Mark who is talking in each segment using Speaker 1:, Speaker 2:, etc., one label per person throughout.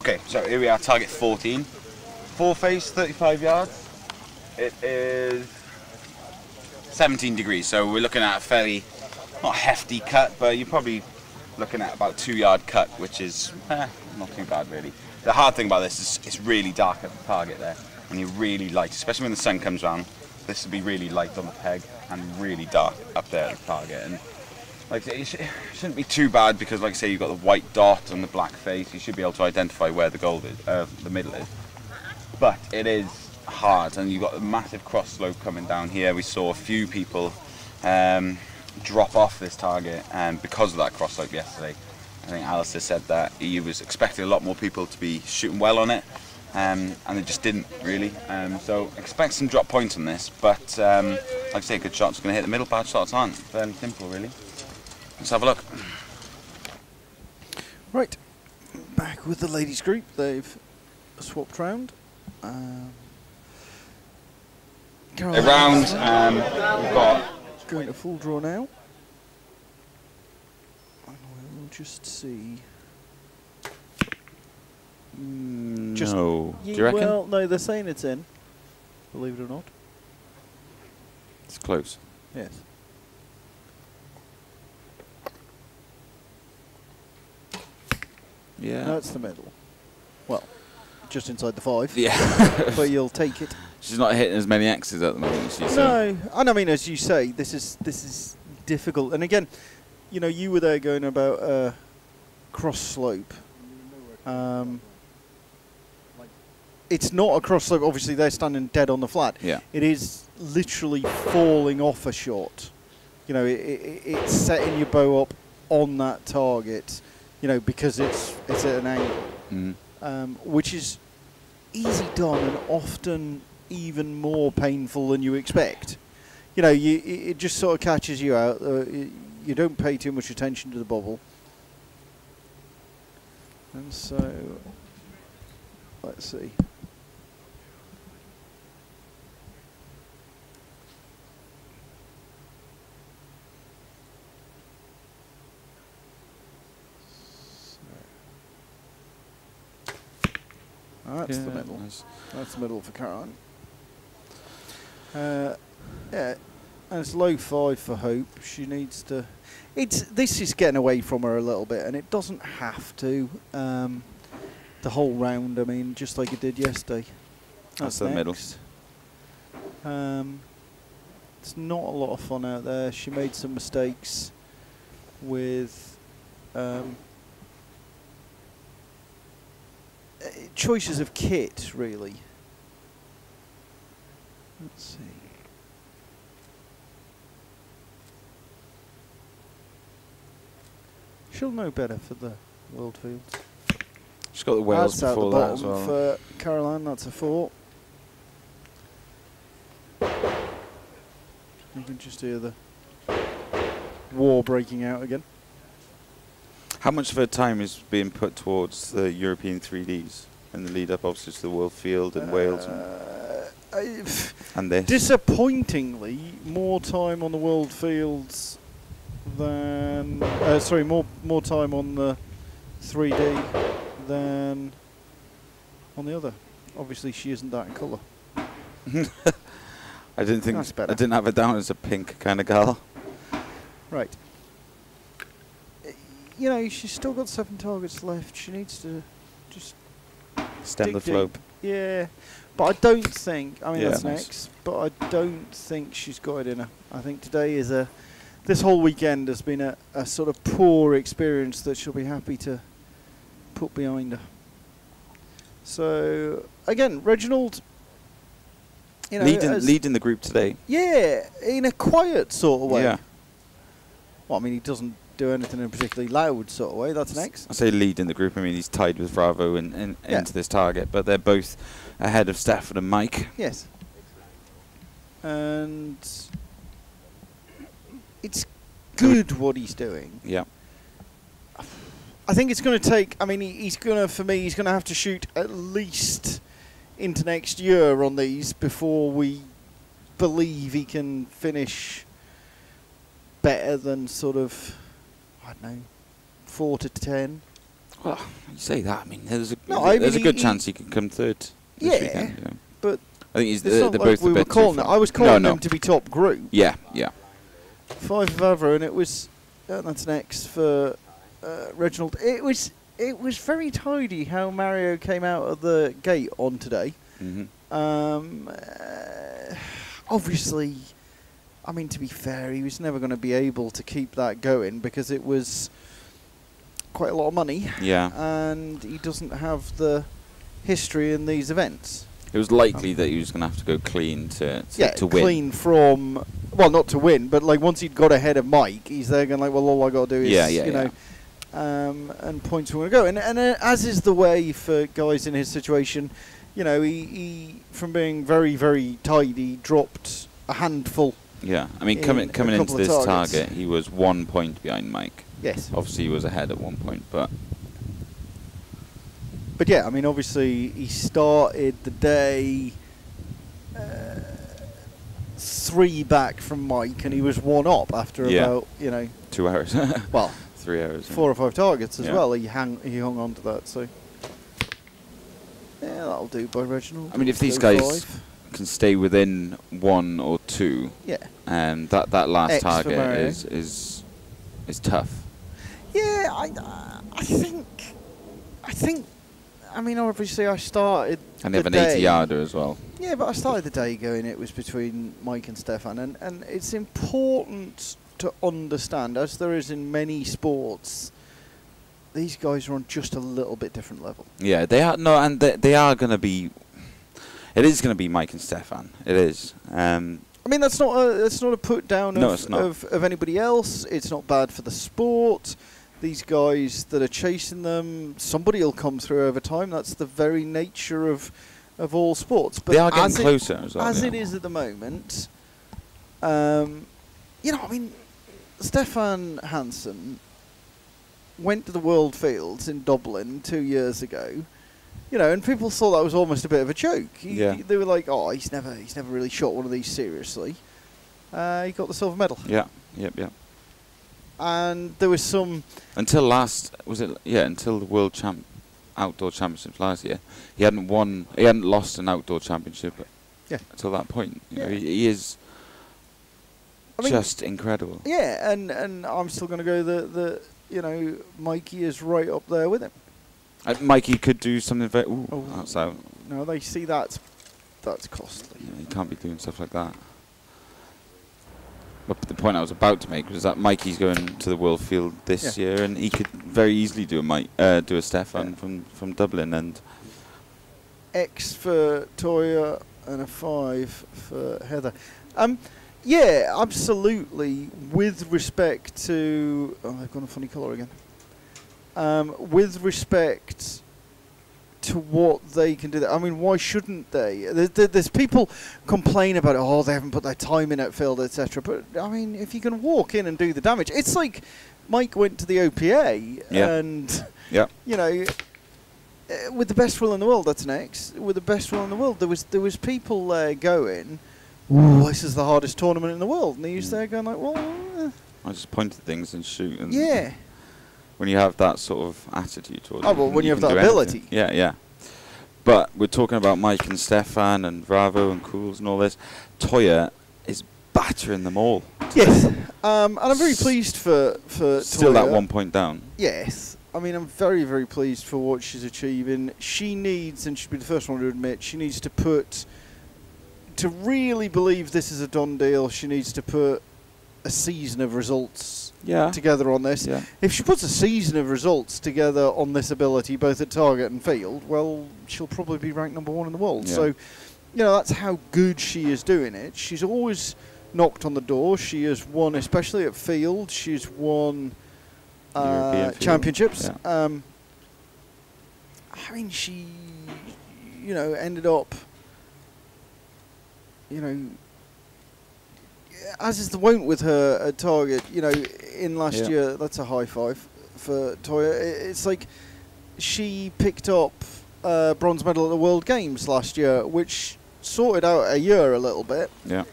Speaker 1: Okay, so here we are, target 14. Four face, 35 yards. It is 17 degrees, so we're looking at a fairly, not hefty cut, but you're probably looking at about 2 yard cut, which is not too bad really. The hard thing about this is it's really dark at the target there, and you're really light, especially when the sun comes round. This will be really light on the peg and really dark up there at the target. And like I say, it shouldn't be too bad because, like I say, you've got the white dot and the black face. You should be able to identify where the gold is, the middle is. But it is hard, and you've got a massive cross slope coming down here. We saw a few people drop off this target because of that cross slope yesterday. I think Alistair said that he was expecting a lot more people to be shooting well on it, and they just didn't really. So expect some drop points on this, but like I say, good shots are going to hit the middle, bad shots aren't. Fairly simple, really. Let's have a look.
Speaker 2: Right, back with the ladies group. They've swapped round.
Speaker 1: Around, we've got
Speaker 2: going to full draw now. And we'll just see.
Speaker 1: Just no. Do you reckon?
Speaker 2: Well, no, they're saying it's in. Believe it or not.
Speaker 1: It's close.
Speaker 2: Yes.
Speaker 1: Yeah.
Speaker 2: That's the middle. Well, just inside the 5.
Speaker 1: Yeah.
Speaker 2: But you'll take it.
Speaker 1: She's not hitting as many X's at the moment as she said.
Speaker 2: No, and I mean, as you say, this is difficult. And again, you know, you were there going about cross slope. It's not a cross slope. Obviously, they're standing dead on the flat.
Speaker 1: Yeah.
Speaker 2: It is literally falling off a shot. You know, it's setting your bow up on that target. You know, because it's at an angle, which is easy done and often even more painful than you expect. You know, it just sort of catches you out. You don't pay too much attention to the bobble. And so, let's see. That's the middle. Nice. That's the middle for Caroline. Yeah, and it's low 5 for Hope. She needs to. This is getting away from her a little bit, and it doesn't have to. The whole round, I mean, just like it did yesterday.
Speaker 1: That's the middle.
Speaker 2: It's not a lot of fun out there. She made some mistakes with. Choices of kit, really. Let's see. She'll know better for the World Fields.
Speaker 1: She's got the Wales
Speaker 2: that's
Speaker 1: before that as well.
Speaker 2: For Caroline, that's a 4. You can just hear the war breaking out again.
Speaker 1: How much of her time is being put towards the European 3Ds in the lead up, obviously, to the World Field in Wales and this?
Speaker 2: Disappointingly, more time on the World Fields than more time on the 3D than on the other. Obviously, she isn't that in colour.
Speaker 1: I didn't have her down as a pink kind of gal.
Speaker 2: Right. You know, she's still got 7 targets left. She needs to just
Speaker 1: stem the flow.
Speaker 2: Yeah, but I don't think. I mean,
Speaker 1: yeah,
Speaker 2: that's next. But I don't think she's got it in her. I think today is this whole weekend has been a sort of poor experience that she'll be happy to put behind her. So again, Reginald, you know,
Speaker 1: leading the group today.
Speaker 2: Yeah, in a quiet sort of way.
Speaker 1: Yeah.
Speaker 2: Well, I mean, he doesn't do anything in a particularly loud sort of way. That's next.
Speaker 1: I say lead in the group. I mean, he's tied with Bravo into this target, but they're both ahead of Stafford and Mike.
Speaker 2: Yes. And it's good what he's doing.
Speaker 1: Yeah.
Speaker 2: I think it's going to take. I mean, he's going to have to shoot at least into next year on these before we believe he can finish better than sort of, I don't know, 4 to 10.
Speaker 1: Well, you say that. I mean, there's a
Speaker 2: No, I
Speaker 1: there's
Speaker 2: mean,
Speaker 1: a good
Speaker 2: he-
Speaker 1: chance he could come third this
Speaker 2: Yeah,
Speaker 1: weekend. You know.
Speaker 2: but
Speaker 1: I think he's
Speaker 2: it's
Speaker 1: they're
Speaker 2: not
Speaker 1: both
Speaker 2: like we
Speaker 1: a
Speaker 2: were
Speaker 1: bit too
Speaker 2: calling it.
Speaker 1: far.
Speaker 2: I was calling
Speaker 1: no.
Speaker 2: them to be top group.
Speaker 1: Yeah, yeah.
Speaker 2: 5 of Avro, and it was that's next for Reginald. It was very tidy how Mario came out of the gate on today. Obviously, I mean, to be fair, he was never going to be able to keep that going because it was quite a lot of money.
Speaker 1: Yeah.
Speaker 2: And he doesn't have the history in these events.
Speaker 1: It was likely that he was going to have to go clean to win.
Speaker 2: Clean from, well, not to win, but like once he'd got ahead of Mike, he's there going like, well, all I got to do is, you know, and points were going to go. And as is the way for guys in his situation, you know, he from being very, very tidy, dropped a handful.
Speaker 1: Yeah, I mean, coming into this target, he was 1 point behind Mike.
Speaker 2: Yes.
Speaker 1: Obviously, he was ahead at 1 point, but
Speaker 2: yeah, I mean, obviously, he started the day 3 back from Mike, and he was 1 up after about
Speaker 1: 2 hours.
Speaker 2: Well,
Speaker 1: 3 hours.
Speaker 2: 4 or 5 targets as well. He hung on to that. So yeah, that'll do by Reginald.
Speaker 1: I mean, if these guys can stay within 1 or 2, that last
Speaker 2: X
Speaker 1: target is tough.
Speaker 2: Yeah, I think. I mean, obviously, I started.
Speaker 1: And they have an 80-yarder as well.
Speaker 2: Yeah, but I started the day going. It was between Mike and Stefan, and it's important to understand, as there is in many sports, these guys are on just a little bit different level. Yeah,
Speaker 1: they are. No, and they are going to be. It is going to be Mike and Stefan. It is. I
Speaker 2: mean, that's not a put down of anybody else. It's not bad for the sport. These guys that are chasing them, somebody will come through over time. That's the very nature of all sports. But
Speaker 1: they are getting closer as well.
Speaker 2: As it is at the moment, you know, I mean, Stefan Hansen went to the World Fields in Dublin 2 years ago. You know, and people thought that was almost a bit of a joke. They were like, "Oh, he's never really shot one of these seriously." He got the silver medal.
Speaker 1: Yeah. Yep.
Speaker 2: And there was some
Speaker 1: until the World Outdoor Championships last year. He hadn't lost an outdoor championship. Until that point, you know, he is just incredible. Yeah,
Speaker 2: and I'm still going to go the you know, Mikey is right up there with him.
Speaker 1: Mikey could do something very. That's out.
Speaker 2: No, they see that's costly.
Speaker 1: Yeah, he can't be doing stuff like that. But the point I was about to make was that Mikey's going to the World Field this year, and he could very easily do a Stefan from Dublin. And
Speaker 2: X for Toya and a 5 for Heather. Yeah, absolutely. With respect to, they've gone a funny colour again. With respect to what they can do, I mean, why shouldn't they? There's people complain about they haven't put their time in at field, etc. But I mean, if you can walk in and do the damage, it's like Mike went to the OPA and you know, with the best will in the world. That's next. With the best will in the world, there was people there going, "Ooh, this is the hardest tournament in the world," and he's there going like, "Well,
Speaker 1: I just point at things and shoot." And when you have that sort of attitude towards it.
Speaker 2: When you have that ability.
Speaker 1: Anything. Yeah. But we're talking about Mike and Stefan and Bravo and Cools and all this. Toya is battering them all.
Speaker 2: Yes. And I'm very pleased for
Speaker 1: still
Speaker 2: Toya.
Speaker 1: that 1 point down.
Speaker 2: Yes. I mean, I'm very, very pleased for what she's achieving. She needs, and she'll be the first one to admit, she needs to really believe this is a done deal, she needs to put a season of results together on this. Yeah. If she puts a season of results together on this ability, both at target and field, well, she'll probably be ranked #1 in the world. Yeah. So, you know, that's how good she is doing it. She's always knocked on the door. She has won, especially at field. She's won championships. Yeah. I mean, she, you know, ended up, you know, as is the wont with her at target, you know, in last year, that's a high 5 for Toya. It's like she picked up bronze medal at the World Games last year, which sorted out a year a little bit.
Speaker 1: Yeah.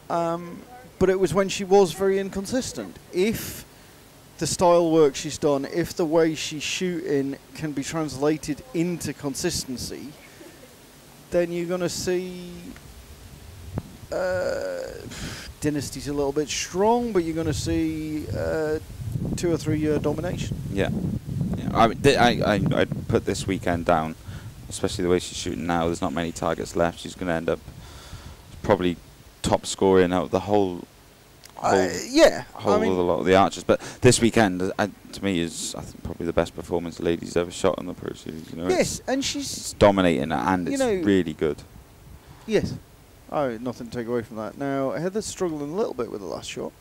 Speaker 2: But it was when she was very inconsistent. If the style work she's done, if the way she's shooting can be translated into consistency, then you're going to see Dynasty's a little bit strong, but you're going to see 2 or 3 year domination.
Speaker 1: Yeah. I'd put this weekend down, especially the way she's shooting now. There's not many targets left. She's going to end up probably top scoring out of the whole
Speaker 2: yeah,
Speaker 1: I mean, a lot of the archers. But this weekend, to me, is I think probably the best performance the lady's ever shot on the Pro Series. You know,
Speaker 2: yes, and she's
Speaker 1: dominating and it's really good.
Speaker 2: Yes, nothing to take away from that. Now Heather's struggling a little bit with the last shot.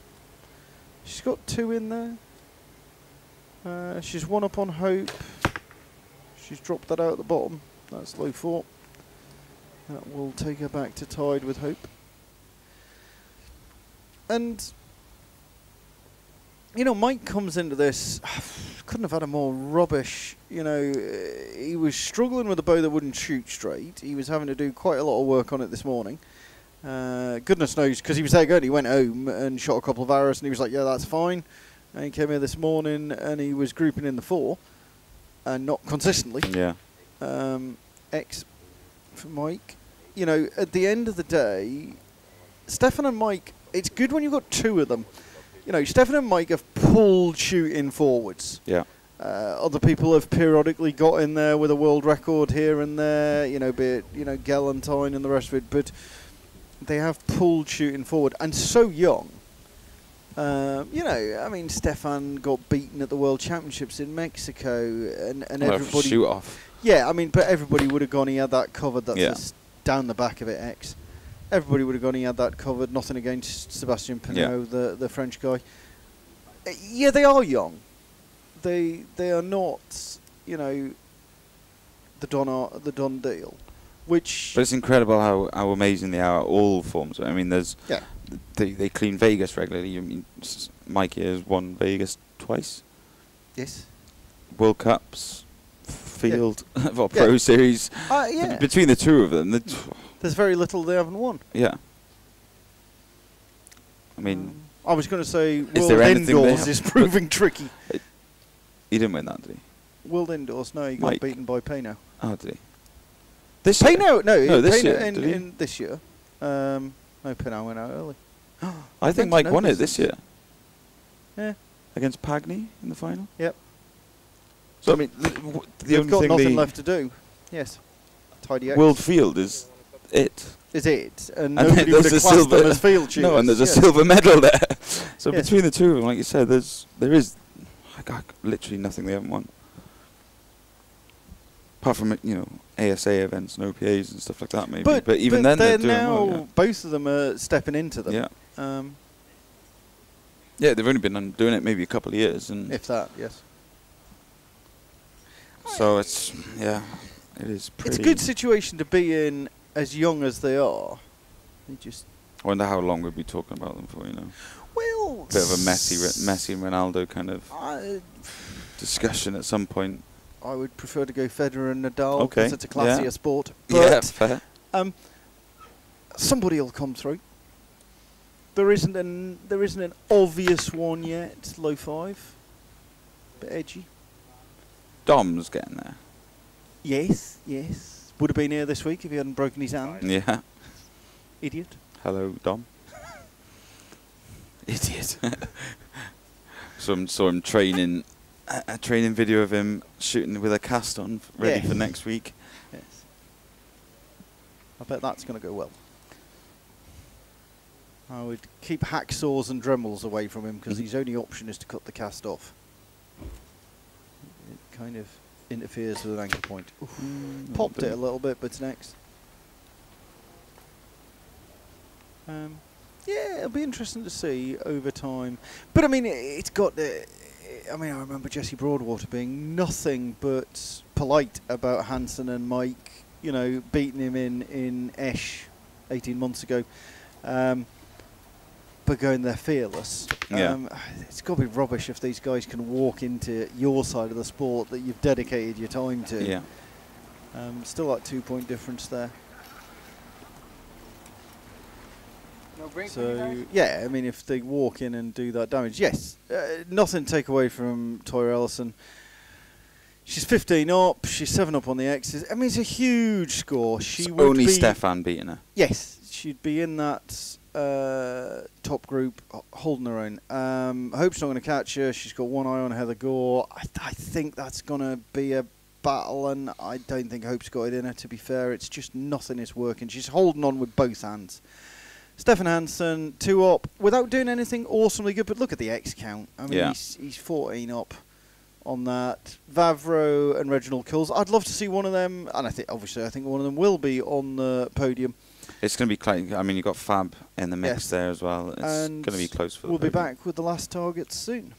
Speaker 2: She's got 2 in there. She's 1 up on Hope. She's dropped that out at the bottom. That's low 4. That will take her back to tied with Hope. And, you know, Mike comes into this, couldn't have had a more rubbish, you know, he was struggling with a bow that wouldn't shoot straight. He was having to do quite a lot of work on it this morning. Goodness knows, because he was there good. He went home and shot a couple of arrows and he was like, yeah, that's fine. And he came here this morning and he was grouping in the 4 and not consistently.
Speaker 1: Yeah.
Speaker 2: X for Mike. You know, at the end of the day, Stefan and Mike, it's good when you've got 2 of them. You know, Stefan and Mike have pulled shooting forwards.
Speaker 1: Yeah.
Speaker 2: Other people have periodically got in there with a world record here and there, you know, be it, you know, Galantine and the rest of it, but they have pulled shooting forward, and so young. You know, I mean, Stefan got beaten at the World Championships in Mexico, and everybody...
Speaker 1: shoot off.
Speaker 2: Yeah, I mean, but everybody would have gone, he had that covered, that's down the back of it, X. Everybody would have gone, he had that covered. Nothing against Sebastian Pinot, the French guy. Yeah, they are young. They are not, you know, the Don deal. Which,
Speaker 1: but it's incredible how amazing they are at all forms. I mean, there's they clean Vegas regularly. I mean, Mikey has won Vegas twice.
Speaker 2: Yes.
Speaker 1: World Cups, Field, Pro Series. Between the 2 of them,
Speaker 2: there's very little they haven't won.
Speaker 1: Yeah. I mean,
Speaker 2: I was going to say World Indoors is proving tricky.
Speaker 1: He didn't win that, did he?
Speaker 2: World Indoors, no, he got beaten by Pinot.
Speaker 1: Oh, did he? This year?
Speaker 2: No,
Speaker 1: this year.
Speaker 2: In this year. No, Pinot went out early.
Speaker 1: I think Mike won it this year.
Speaker 2: Yeah.
Speaker 1: Against Pagny in the final?
Speaker 2: Yep.
Speaker 1: So, I mean,
Speaker 2: they've got nothing left to do. Yes. Tidy X.
Speaker 1: World Field is it.
Speaker 2: Is it. And nobody would have classed them as field shooters.
Speaker 1: No, and there's a silver medal there. So between the 2 of them, like you said, there is literally nothing they haven't won. Apart from, you know, ASA events and OPAs and stuff like that, maybe. But even then, they're doing
Speaker 2: now
Speaker 1: well,
Speaker 2: both of them are stepping into them.
Speaker 1: Yeah. Yeah, they've only been doing it maybe a couple of years, and
Speaker 2: if that, yes.
Speaker 1: So it's it is pretty.
Speaker 2: It's a good situation to be in, as young as they are. They just.
Speaker 1: I wonder how long we'll be talking about them for. You know.
Speaker 2: Well,
Speaker 1: bit of a Messi and Ronaldo kind of discussion at some point.
Speaker 2: I would prefer to go Federer and Nadal because it's a classier sport. But
Speaker 1: yeah, fair.
Speaker 2: Somebody will come through. There isn't an obvious one yet. Low 5, bit edgy.
Speaker 3: Dom's getting there.
Speaker 2: Yes. Would have been here this week if he hadn't broken his hand.
Speaker 3: Yeah.
Speaker 2: Idiot.
Speaker 3: Hello, Dom.
Speaker 1: Idiot. Saw him training, a training video of him shooting with a cast on, ready for next week.
Speaker 2: Yes. I bet that's going to go well. I would keep hacksaws and Dremels away from him because his only option is to cut the cast off. It kind of interferes with an anchor point. Popped it a little bit, but it's next. Yeah, it'll be interesting to see over time. But I mean, it's got. I remember Jesse Broadwater being nothing but polite about Hansen and Mike. You know, beating him in Esch 18 months ago. But going there fearless. It's got to be rubbish if these guys can walk into your side of the sport that you've dedicated your time to.
Speaker 3: Yeah.
Speaker 2: Still that 2-point difference there. So, yeah, I mean, if they walk in and do that damage, yes. Nothing to take away from Toya Ellison. She's 15 up, she's 7 up on the X's. I mean, it's a huge score. She would
Speaker 3: only
Speaker 2: be,
Speaker 3: Stefan beating her.
Speaker 2: Yes, she'd be in that top group, holding her own. Hope's not going to catch her. She's got one eye on Heather Gore. I think that's going to be a battle, and I don't think Hope's got it in her, to be fair. It's just nothing is working. She's holding on with both hands. Stefan Hansen, 2 up, without doing anything awesomely good, but look at the X count. I mean, he's 14 up on that. Vavro and Reginald Kills. I'd love to see one of them, and I think one of them will be on the podium.
Speaker 3: It's going to be close. I mean, you've got Fab in the mix there as well. It's going to be close for the
Speaker 2: We'll be
Speaker 3: podium.
Speaker 2: back with the last targets soon.